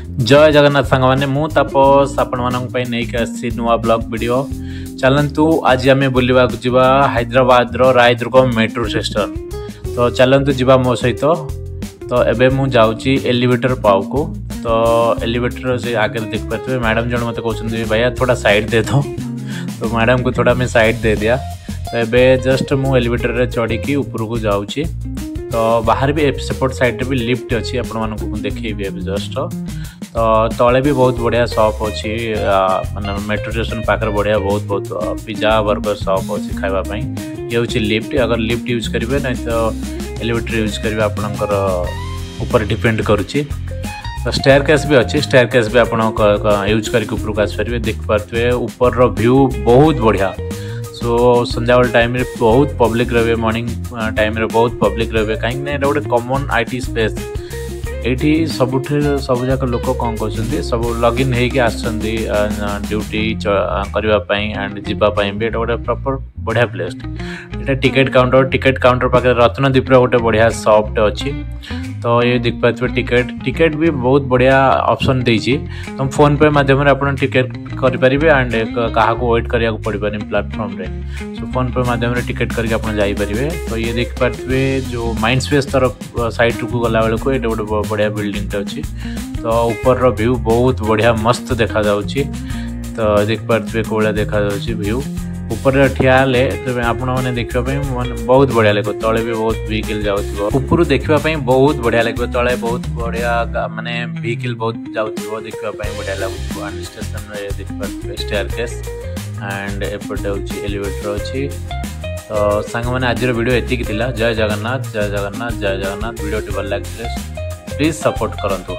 जय जगन्नाथ सांग मैंने मु तापस आपण मानक नहीं आसी नुआ ब्लॉग वीडियो चलतु आज आम बुलवा जा हैदराबाद रायदुर्ग मेट्रो स्टेशन। तो चलतु जीवा मो सहित। तो एबे मु जाऊँगी एलिवेटर पाव को। तो एलिवेटर से आगे देख पाते मैडम जन मत कहते भैया थोड़ा साइड दे दो। तो मैडम को थोड़ा मैं साइड दे दिया। तो एबे जस्ट मु एलिवेटर रे चढ़ी ऊपर को जाऊँगी। तो बाहर भी सेपट साइड भी लिफ्ट अच्छी आपण देखी जस्ट। तो तले भी बहुत बढ़िया शॉप अच्छी माने मेट्रो स्टेशन पाखर बढ़िया बहुत पिज्जा बर्गर शॉप अच्छी खावाई। ये हूँ लिफ्ट। अगर लिफ्ट यूज करेंगे ना तो एलिवेटर यूज करेंगे आपणकर ऊपर डिपेंड करुच्ची। तो स्टेयर केस भी अच्छी। स्टेयर केस भी आप यूज करके ऊपर को आसपारे देख पारे। ऊपर व्यू बहुत बढ़िया। सो संध्या टाइम रे बहुत पब्लिक रहे। मॉर्निंग टाइम रे बहुत पब्लिक रहे कहीं गोटे कॉमन आईटी स्पेस एठी सब जाक लोक कौन कर सब लॉगिन होगी आसछंदी ड्यूटी करने एंड जीवाई भी गोटे प्रॉपर बढ़िया प्लेस। ये टिकेट काउंटर पाखे रत्नदीप गोटे बढ़िया शॉप अच्छी। तो ये देख पाते टिकेट भी बहुत बढ़िया ऑप्शन देती। तुम फोन पे माध्यम आप टिकेट करें एंड क्या वेट करा पड़े प्लेटफॉर्म रे। सो फोन पे माध्यम टिकेट करके आप जापरेंगे। तो ये देख पारे जो माइंड स्पेस तरफ साइड को गला बेलू ये गोटे बढ़िया बिल्डिंग अच्छी। तो ऊपर व्यू बहुत बढ़िया मस्त देखा जाउची। तो देख पारे कौड़ा देखा व्यू ऊपर ठिया आपने देखापी बहुत बढ़िया लगे। तले भी बहुत व्हीकल जाऊँ ऊपर देखापी बहुत बढ़िया लगे। तले बहुत बढ़िया माने व्हीकल बहुत जाऊँ देखापी बढ़िया लगुच। स्टेशन देख पारे स्टेयर केस एंड एपटे हूँ एलिवेटर अच्छी। तो सांग मैंने आज वीडियो एतिक थिला। जय जगन्नाथ जय जगन्नाथ जय जगन्नाथ। वीडियो भल लगे प्लीज सपोर्ट करंतु।